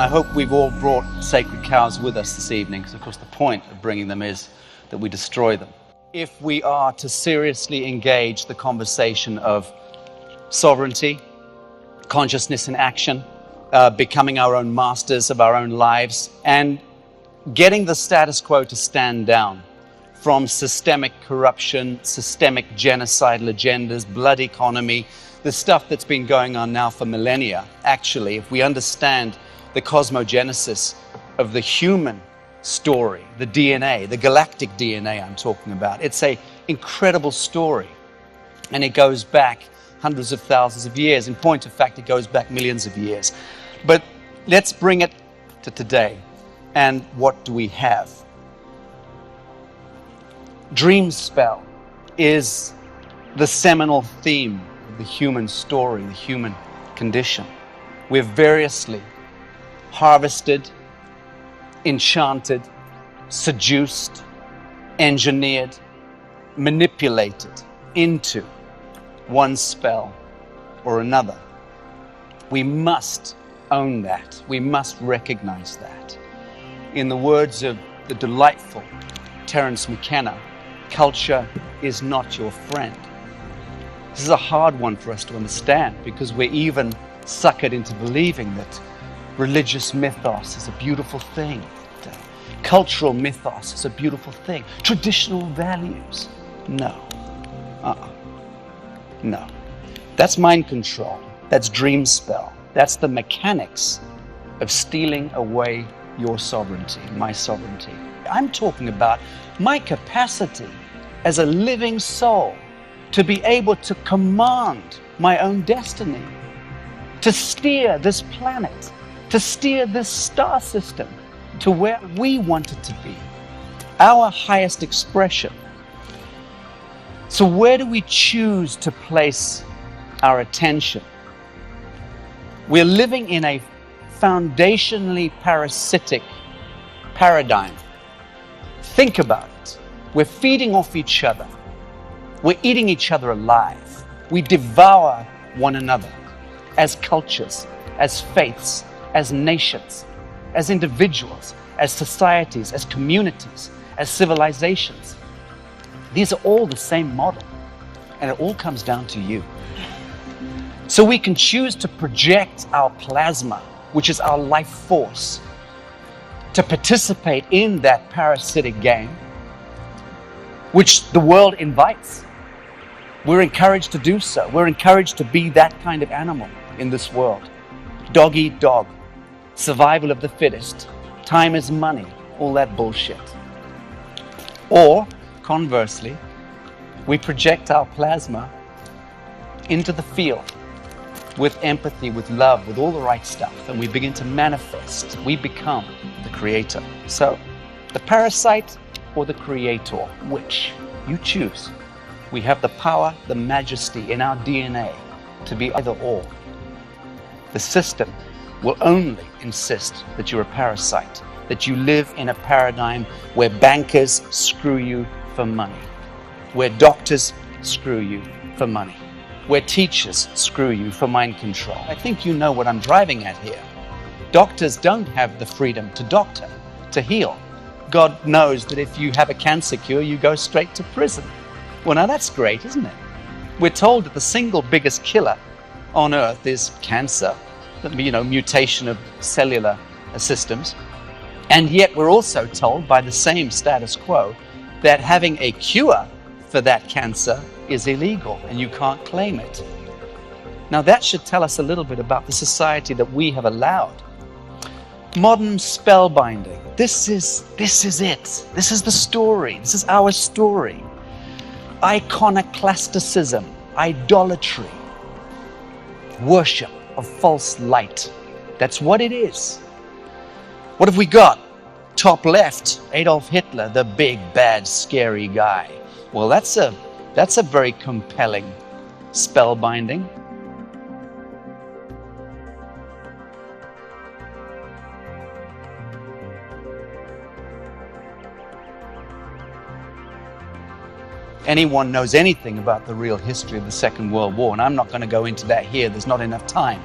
I hope we've all brought sacred cows with us this evening, because of course the point of bringing them is that we destroy them. If we are to seriously engage the conversation of sovereignty, consciousness in action, becoming our own masters of our own lives, and getting the status quo to stand down from systemic corruption, systemic genocidal agendas, blood economy, the stuff that's been going on now for millennia. Actually, if we understand the cosmogenesis of the human story, the DNA, the galactic DNA I'm talking about, it's an incredible story. And it goes back hundreds of thousands of years. In point of fact, it goes back millions of years. But let's bring it to today. And what do we have? Dream spell is the seminal theme of the human story, the human condition. We're variously harvested, enchanted, seduced, engineered, manipulated into one spell or another. We must own that. We must recognize that. In the words of the delightful Terence McKenna, culture is not your friend. This is a hard one for us to understand, because we're even suckered into believing that religious mythos is a beautiful thing. Cultural mythos is a beautiful thing. Traditional values. No. No. That's mind control. That's dream spell. That's the mechanics of stealing away your sovereignty, my sovereignty. I'm talking about my capacity as a living soul to be able to command my own destiny, to steer this planet, to steer this star system to where we want it to be, our highest expression. So where do we choose to place our attention? We're living in a foundationally parasitic paradigm. Think about it. We're feeding off each other. We're eating each other alive. We devour one another as cultures, as faiths, as nations, as individuals, as societies, as communities, as civilizations. These are all the same model, and it all comes down to you. So we can choose to project our plasma, which is our life force, to participate in that parasitic game, which the world invites. We're encouraged to do so. We're encouraged to be that kind of animal in this world. Dog eat dog, survival of the fittest, time is money, all that bullshit. Or, conversely, we project our plasma into the field with empathy, with love, with all the right stuff, and we begin to manifest. We become the creator. So, the parasite or the creator, which? You choose. We have the power, the majesty in our DNA to be either or. The system will only insist that you're a parasite, that you live in a paradigm where bankers screw you for money, where doctors screw you for money, where teachers screw you for mind control. I think you know what I'm driving at here. Doctors don't have the freedom to doctor, to heal. God knows that if you have a cancer cure, you go straight to prison. Well, now that's great, isn't it? We're told that the single biggest killer on earth is cancer, mutation of cellular systems. And yet we're also told by the same status quo that having a cure for that cancer is illegal and you can't claim it. Now that should tell us a little bit about the society that we have allowed. Modern spellbinding. This is it. This is the story. This is our story. Iconoclasticism, idolatry, worship of false light. That's what it is. What have we got? Top left, Adolf Hitler, the big, bad, scary guy. Well, that's a very compelling spellbinding. Anyone knows anything about the real history of the Second World War, and I'm not going to go into that here, there's not enough time.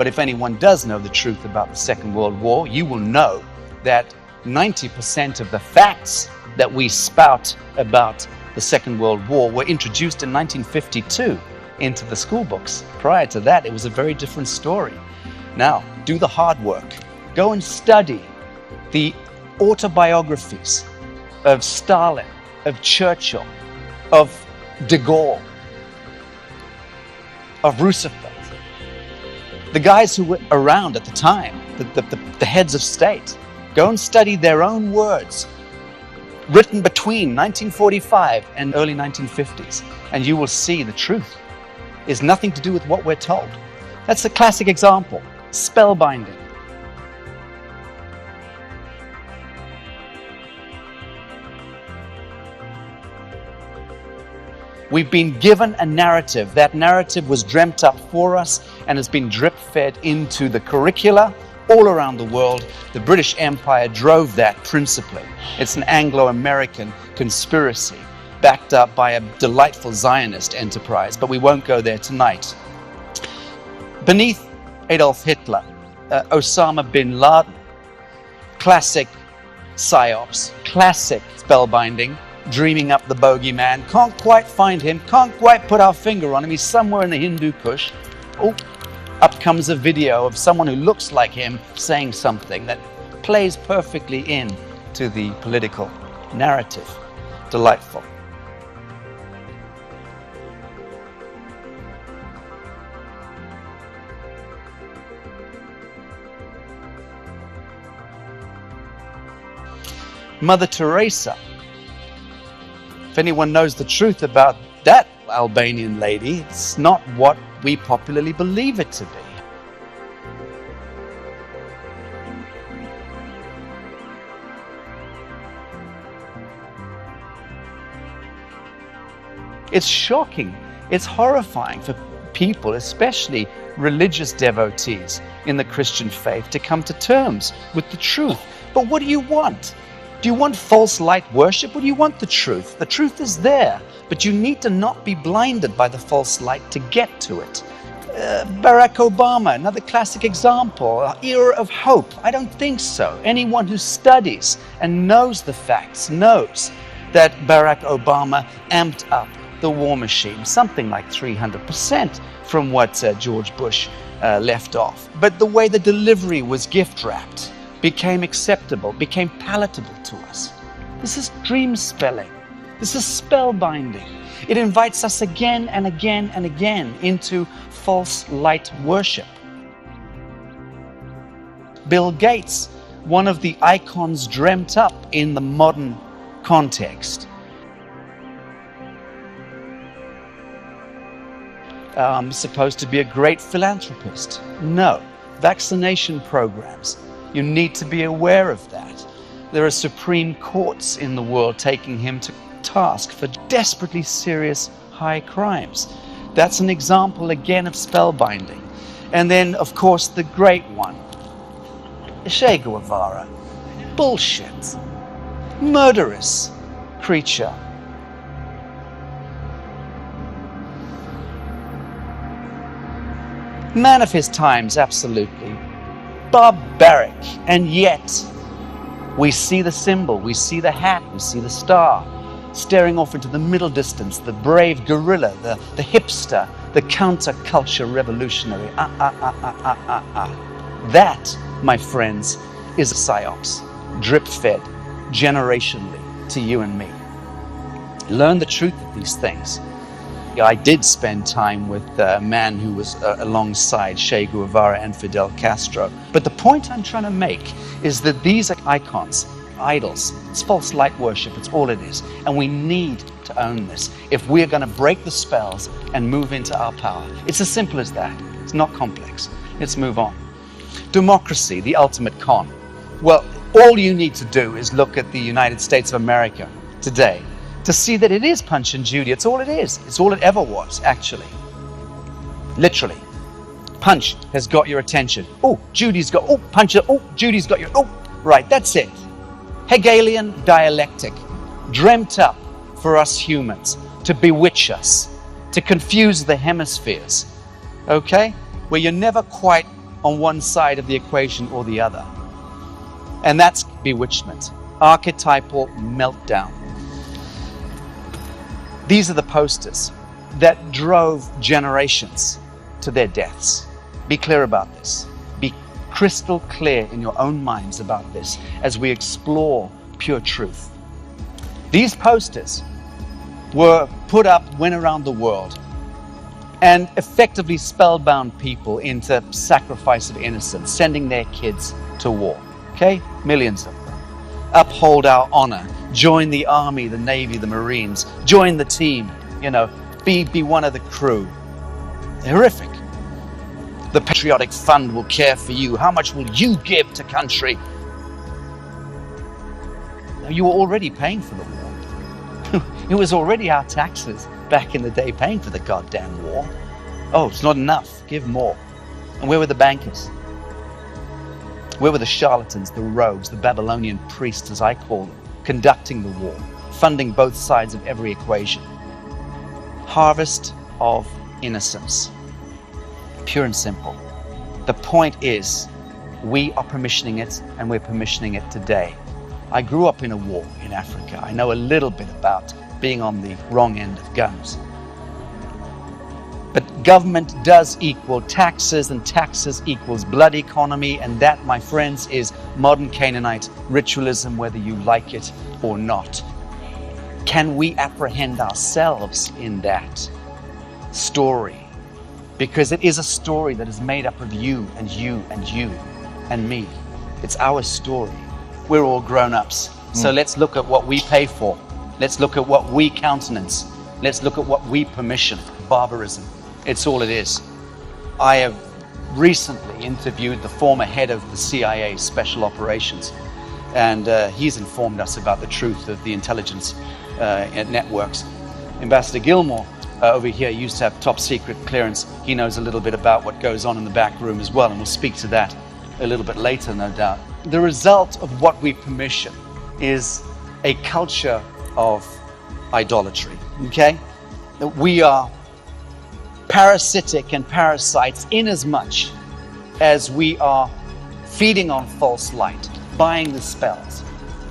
But if anyone does know the truth about the Second World War, you will know that 90% of the facts that we spout about the Second World War were introduced in 1952 into the school books. Prior to that, it was a very different story. Now, do the hard work. Go and study the autobiographies of Stalin, of Churchill, of de Gaulle, of Roosevelt. The guys who were around at the time, the heads of state. Go and study their own words, written between 1945 and early 1950s, and you will see the truth is nothing to do with what we're told. That's a classic example. Spellbinding. We've been given a narrative. That narrative was dreamt up for us and has been drip-fed into the curricula all around the world. The British Empire drove that principally. It's an Anglo-American conspiracy backed up by a delightful Zionist enterprise, but we won't go there tonight. Beneath Adolf Hitler, Osama bin Laden, classic psyops, classic spellbinding, dreaming up the bogeyman, can't quite find him, can't quite put our finger on him, he's somewhere in the Hindu Kush. Oh, up comes a video of someone who looks like him saying something that plays perfectly in to the political narrative. Delightful. Mother Teresa. If anyone knows the truth about that Albanian lady, it's not what we popularly believe it to be. It's shocking, it's horrifying for people, especially religious devotees in the Christian faith, to come to terms with the truth. But what do you want? Do you want false light worship, or do you want the truth? The truth is there, but you need to not be blinded by the false light to get to it. Barack Obama, another classic example, era of hope. I don't think so. Anyone who studies and knows the facts knows that Barack Obama amped up the war machine, something like 300% from what George Bush left off. But the way the delivery was gift-wrapped became acceptable, became palatable to us. This is dream spelling. This is spellbinding. It invites us again and again and again into false light worship. Bill Gates, one of the icons dreamt up in the modern context. Supposed to be a great philanthropist. No. Vaccination programs. You need to be aware of that. There are supreme courts in the world taking him to task for desperately serious high crimes. That's an example again of spellbinding. And then, of course, the great one, Che Guevara. Bullshit. Murderous creature. Man of his times, absolutely. Barbaric, and yet we see the symbol, we see the hat, we see the star, staring off into the middle distance, the brave guerrilla, the hipster, the counterculture revolutionary. That, my friends, is a psyops, drip-fed generationally to you and me. Learn the truth of these things. I did spend time with a man who was alongside Che Guevara and Fidel Castro. But the point I'm trying to make is that these are icons, idols. It's false light worship, it's all it is. And we need to own this if we're going to break the spells and move into our power. It's as simple as that. It's not complex. Let's move on. Democracy, the ultimate con. Well, all you need to do is look at the United States of America today to see that it is Punch and Judy. It's all it is. It's all it ever was, actually. Literally. Punch has got your attention. Oh, Judy's got, oh, Punch, oh, Judy's got your, oh, right, that's it. Hegelian dialectic, dreamt up for us humans, to bewitch us, to confuse the hemispheres, okay? Where you're never quite on one side of the equation or the other. And that's bewitchment, archetypal meltdown. These are the posters that drove generations to their deaths. Be clear about this. Be crystal clear in your own minds about this as we explore pure truth. These posters were put up, went around the world, and effectively spellbound people into sacrifice of innocence, sending their kids to war. Okay? Millions of them. Uphold our honor. Join the army, the navy, the marines. Join the team. Be one of the crew. Horrific. The patriotic fund will care for you. How much will you give to country? You were already paying for the war. It was already our taxes back in the day paying for the goddamn war. Oh, it's not enough. Give more. And where were the bankers? Where were the charlatans, the rogues, the Babylonian priests, as I call them, conducting the war, funding both sides of every equation? Harvest of innocence. Pure and simple. The point is, we are permissioning it, and we're permissioning it today. I grew up in a war in Africa. I know a little bit about being on the wrong end of guns. But government does equal taxes, and taxes equals blood economy, and that, my friends, is modern Canaanite ritualism, whether you like it or not. Can we apprehend ourselves in that story? Because it is a story that is made up of you and you and you and me. It's our story. We're all grown-ups. So let's look at what we pay for. Let's look at what we countenance. Let's look at what we permission. Barbarism. It's all it is. I have recently interviewed the former head of the CIA Special Operations, and he's informed us about the truth of the intelligence networks. Ambassador Gilmore over here used to have top secret clearance. He knows a little bit about what goes on in the back room as well, and we'll speak to that a little bit later, no doubt. The result of what we permission is a culture of idolatry, okay? We are parasitic and parasites in as much as we are feeding on false light, buying the spells,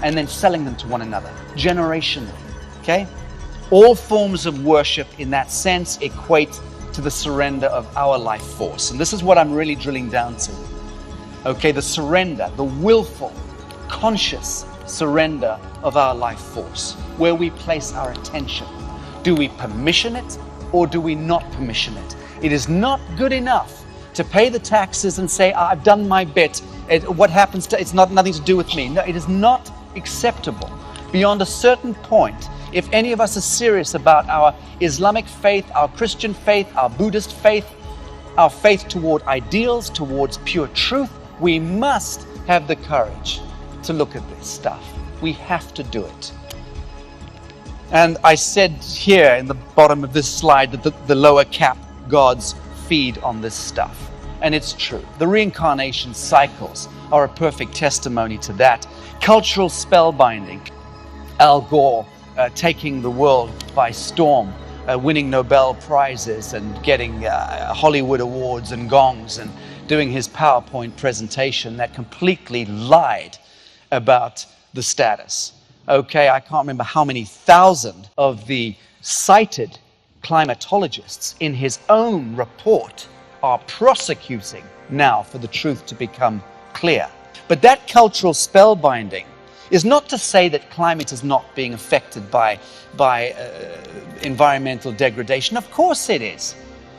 and then selling them to one another, generationally, okay? All forms of worship in that sense equate to the surrender of our life force. And this is what I'm really drilling down to. Okay, the surrender, the willful, conscious surrender of our life force, where we place our attention. Do we permission it or do we not permission it? It is not good enough to pay the taxes and say, I've done my bit. What happens to it's nothing to do with me. No, it is not acceptable. Beyond a certain point, if any of us are serious about our Islamic faith, our Christian faith, our Buddhist faith, our faith toward ideals, towards pure truth, we must have the courage to look at this stuff. We have to do it. And I said here in the bottom of this slide that the lower cap gods feed on this stuff. And it's true. The reincarnation cycles are a perfect testimony to that. Cultural spellbinding. Al Gore taking the world by storm, winning Nobel Prizes and getting Hollywood awards and gongs, and doing his PowerPoint presentation that completely lied about the status. Okay, I can't remember how many thousand of the cited climatologists in his own report are prosecuting now for the truth to become clear. But that cultural spellbinding is not to say that climate is not being affected by environmental degradation. Of course it is.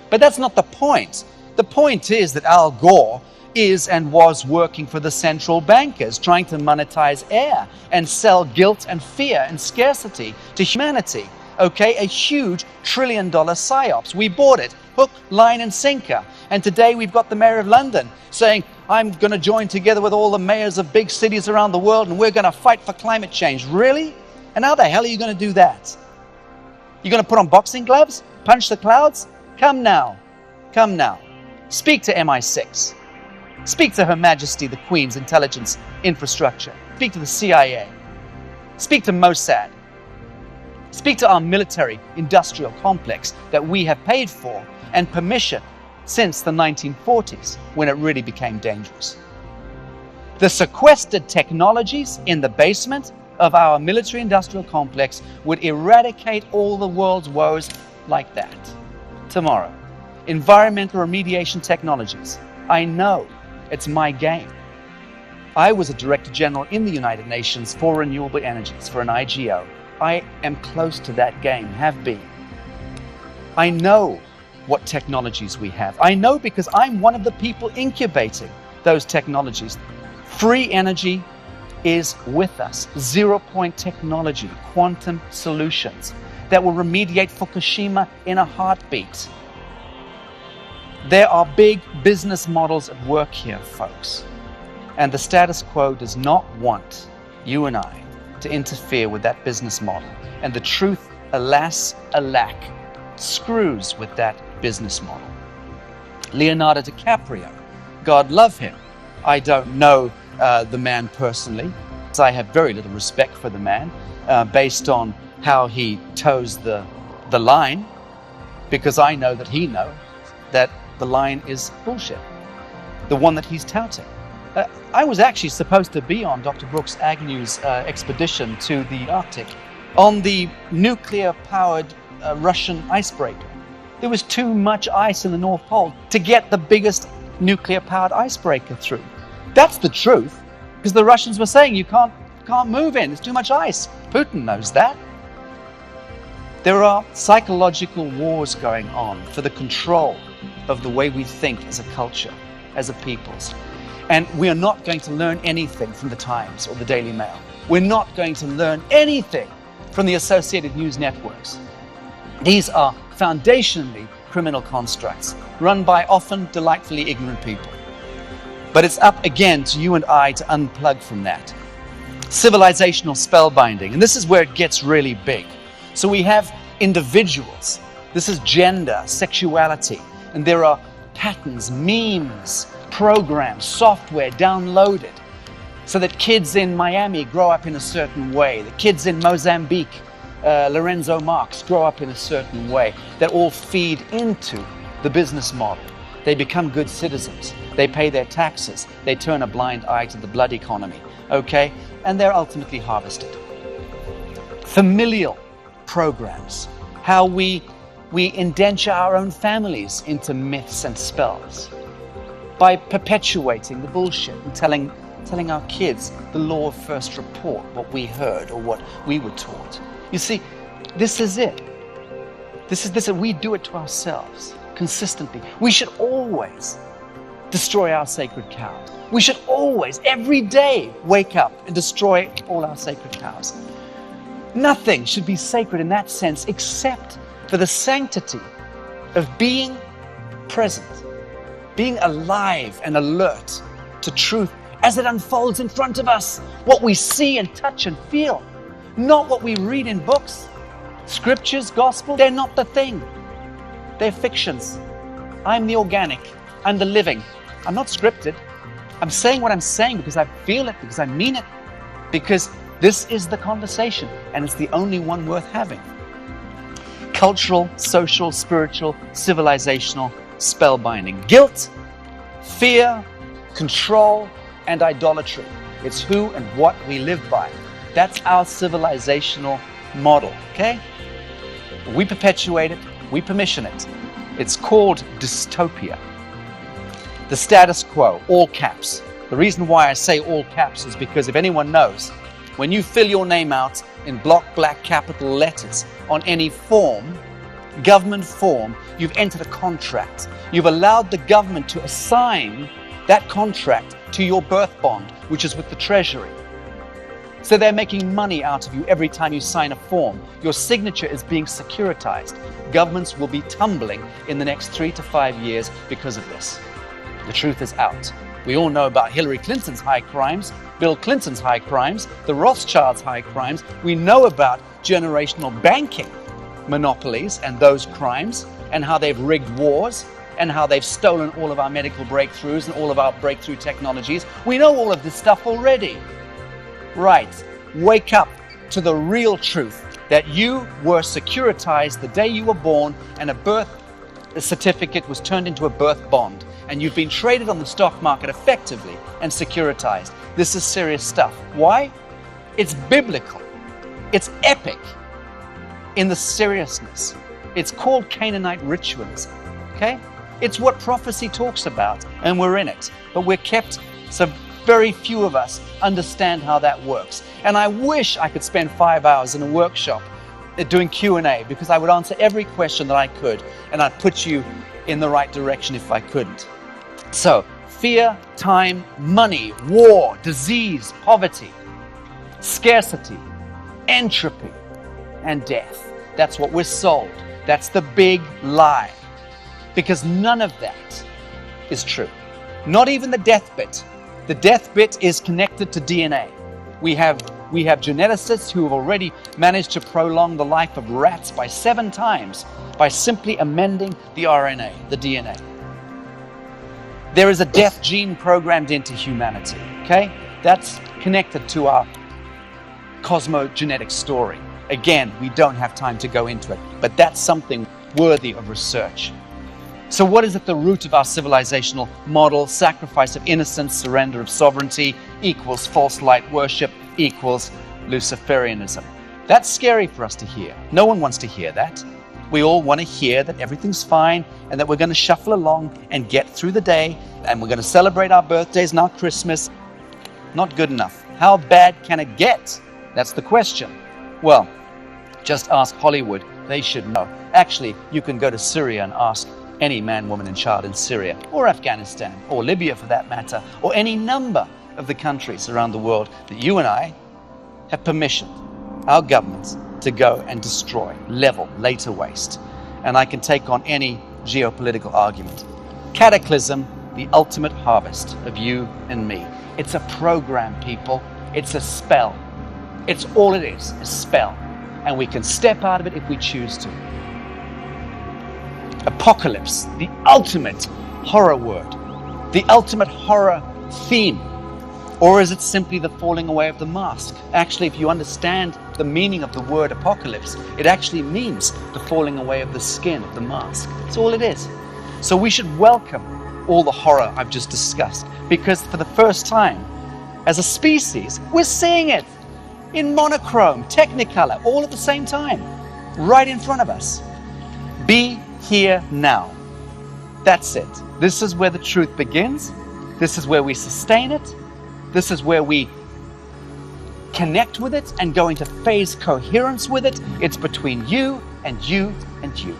But that's not the point. The point is that Al Gore is and was working for the central bankers, trying to monetize air and sell guilt and fear and scarcity to humanity. Okay, a huge $1 trillion psyops. We bought it, hook, line, and sinker. And today we've got the mayor of London saying, I'm going to join together with all the mayors of big cities around the world and we're going to fight for climate change. Really? And how the hell are you going to do that? You're going to put on boxing gloves? Punch the clouds? Come now. Come now. Speak to MI6. Speak to Her Majesty the Queen's intelligence infrastructure. Speak to the CIA. Speak to Mossad. Speak to our military industrial complex that we have paid for and permission since the 1940s, when it really became dangerous. The sequestered technologies in the basement of our military-industrial complex would eradicate all the world's woes like that. Tomorrow, environmental remediation technologies. I know it's my game. I was a Director General in the United Nations for renewable energies, for an IGO. I am close to that game, have been. I know what technologies we have. I know because I'm one of the people incubating those technologies. Free energy is with us. Zero-point technology, quantum solutions that will remediate Fukushima in a heartbeat. There are big business models at work here, folks. And the status quo does not want you and I to interfere with that business model. And the truth, alas, alack, screws with that business model. Leonardo DiCaprio, God love him. I don't know the man personally, so I have very little respect for the man based on how he toes the line, because I know that he knows that the line is bullshit, the one that he's touting. I was actually supposed to be on Dr. Brooks Agnew's expedition to the Arctic on the nuclear-powered Russian icebreaker. There was too much ice in the North Pole to get the biggest nuclear-powered icebreaker through. That's the truth, because the Russians were saying you can't move in, there's too much ice. Putin knows that. There are psychological wars going on for the control of the way we think as a culture, as a peoples. And we are not going to learn anything from the Times or the Daily Mail. We're not going to learn anything from the associated news networks. These are foundationally criminal constructs run by often delightfully ignorant people. But it's up again to you and I to unplug from that. Civilizational spellbinding, and this is where it gets really big. So we have individuals. This is gender, sexuality, and there are patterns, memes, programs, software downloaded so that kids in Miami grow up in a certain way, the kids in Mozambique, Lorenzo Marx, grow up in a certain way, that all feed into the business model. They become good citizens, they pay their taxes, they turn a blind eye to the blood economy, okay? And they're ultimately harvested. Familial programs, how we indenture our own families into myths and spells by perpetuating the bullshit and telling our kids the law of first report, what we heard or what we were taught. You see, this is it. This is we do it to ourselves consistently. We should always destroy our sacred cows. We should always, every day, wake up and destroy all our sacred cows. Nothing should be sacred in that sense except for the sanctity of being present, being alive and alert to truth as it unfolds in front of us, what we see and touch and feel, not what we read in books. Scriptures, gospel, they're not the thing. They're fictions. I'm the organic. I'm the living. I'm not scripted. I'm saying what I'm saying because I feel it, because I mean it, because this is the conversation and it's the only one worth having. Cultural, social, spiritual, civilizational spellbinding. Guilt, fear, control, and idolatry. It's who and what we live by. That's our civilizational model, okay? We perpetuate it, we permission it. It's called dystopia. The status quo, all caps. The reason why I say all caps is because if anyone knows, when you fill your name out in block black capital letters on any form, government form, you've entered a contract. You've allowed the government to assign that contract to your birth bond, which is with the Treasury. So they're making money out of you every time you sign a form. Your signature is being securitized. Governments will be tumbling in the next 3 to 5 years because of this. The truth is out. We all know about Hillary Clinton's high crimes, Bill Clinton's high crimes, the Rothschilds' high crimes. We know about generational banking monopolies and those crimes, and how they've rigged wars, and how they've stolen all of our medical breakthroughs and all of our breakthrough technologies. We know all of this stuff already. Right. Wake up to the real truth that you were securitized the day you were born, and a birth certificate was turned into a birth bond, and you've been traded on the stock market effectively and securitized. This is serious stuff. Why? It's biblical. It's epic in the seriousness. It's called Canaanite ritualism, okay? It's what prophecy talks about, and we're in it. But we're kept, so very few of us understand how that works. And I wish I could spend 5 hours in a workshop doing Q&A, because I would answer every question that I could, and I'd put you in the right direction if I couldn't. So, fear, time, money, war, disease, poverty, scarcity, entropy, and death. That's what we're sold. That's the big lie. Because none of that is true. Not even the death bit. The death bit is connected to DNA. We have geneticists who have already managed to prolong the life of rats by 7 times by simply amending the RNA, the DNA. There is a death gene programmed into humanity, okay? That's connected to our cosmogenetic story. Again, we don't have time to go into it, but that's something worthy of research. So what is at the root of our civilizational model? Sacrifice of innocence, surrender of sovereignty equals false light worship equals Luciferianism. That's scary for us to hear. No one wants to hear that. We all want to hear that everything's fine and that we're going to shuffle along and get through the day and we're going to celebrate our birthdays and our Christmas. Not good enough. How bad can it get? That's the question. Well, just ask Hollywood. They should know. Actually, you can go to Syria and ask any man, woman, and child in Syria, or Afghanistan, or Libya for that matter, or any number of the countries around the world that you and I have permissioned our governments to go and destroy, level, lay to waste. And I can take on any geopolitical argument. Cataclysm, the ultimate harvest of you and me. It's a program, people. It's a spell. It's all it is, a spell. And we can step out of it if we choose to. Apocalypse, the ultimate horror word, the ultimate horror theme. Or is it simply the falling away of the mask? Actually, if you understand the meaning of the word apocalypse, it actually means the falling away of the skin of the mask. That's all it is. So we should welcome all the horror I've just discussed, because for the first time, as a species, we're seeing it in monochrome, technicolor, all at the same time, right in front of us. Be here now. That's it. This is where the truth begins. This is where we sustain it. This is where we connect with it and go into phase coherence with it. It's between you and you and you.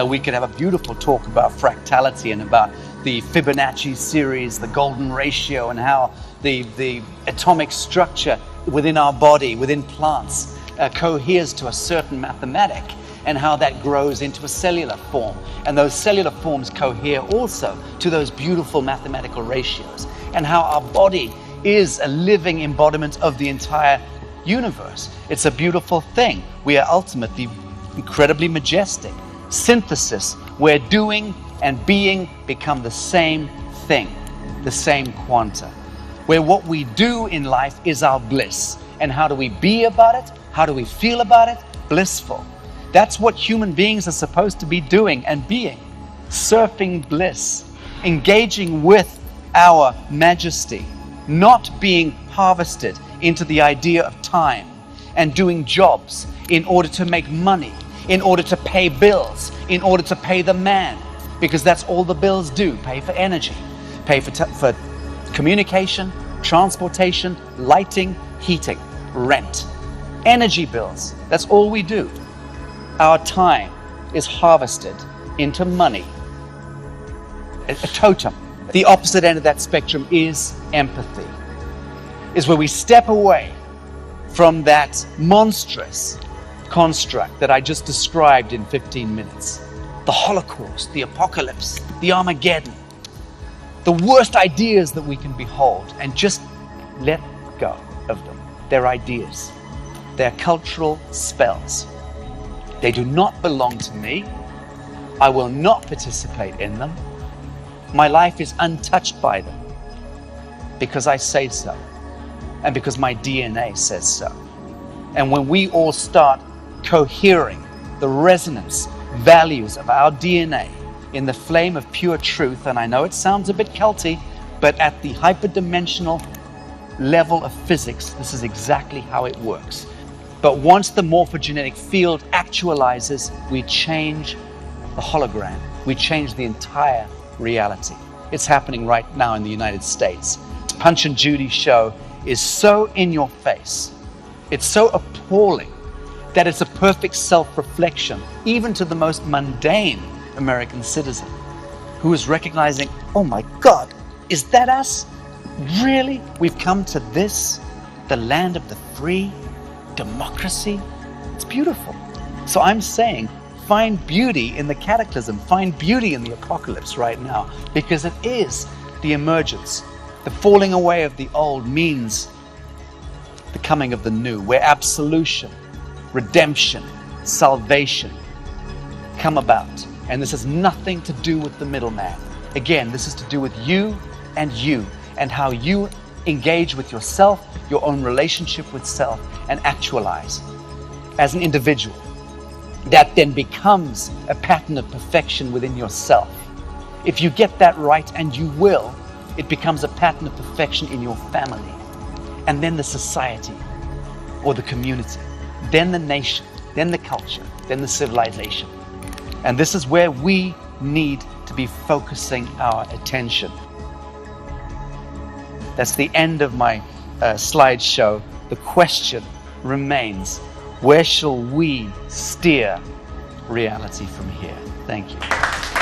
We could have a beautiful talk about fractality and about the Fibonacci series, the golden ratio, and how the atomic structure within our body, within plants, coheres to a certain mathematic, and how that grows into a cellular form. And those cellular forms cohere also to those beautiful mathematical ratios, and how our body is a living embodiment of the entire universe. It's a beautiful thing. We are ultimately incredibly majestic. Synthesis, where doing and being become the same thing, the same quanta, where what we do in life is our bliss. And how do we be about it? How do we feel about it? Blissful. That's what human beings are supposed to be doing and being. Surfing bliss, engaging with our majesty, not being harvested into the idea of time and doing jobs in order to make money, in order to pay bills, in order to pay the man, because that's all the bills do. Pay for energy, pay for communication, transportation, lighting, heating, rent, energy bills. That's all we do. Our time is harvested into money, a totem. The opposite end of that spectrum is empathy, is where we step away from that monstrous construct that I just described in 15 minutes. The Holocaust, the apocalypse, the Armageddon, the worst ideas that we can behold, and just let go of them. They're ideas. They're cultural spells. They do not belong to me. I will not participate in them. My life is untouched by them because I say so, and because my DNA says so. And when we all start cohering, the resonance values of our DNA in the flame of pure truth, and I know it sounds a bit culty, but at the hyperdimensional level of physics, this is exactly how it works. But once the morphogenetic field actualizes, we change the hologram. We change the entire reality. It's happening right now in the United States. Punch and Judy show is so in your face. It's so appalling that it's a perfect self-reflection, even to the most mundane American citizen who is recognizing, oh my God, is that us? Really? We've come to this, the land of the free, democracy? It's beautiful. So I'm saying, find beauty in the cataclysm, find beauty in the apocalypse right now, because it is the emergence. The falling away of the old means the coming of the new, where absolution, redemption, salvation come about. And this has nothing to do with the middleman. Again, this is to do with you and how you engage with yourself, your own relationship with self, and actualize as an individual. That then becomes a pattern of perfection within yourself. If you get that right, and you will, it becomes a pattern of perfection in your family, and then the society or the community, then the nation, then the culture, then the civilization. And this is where we need to be focusing our attention. That's the end of my slideshow. The question remains, where shall we steer reality from here? Thank you.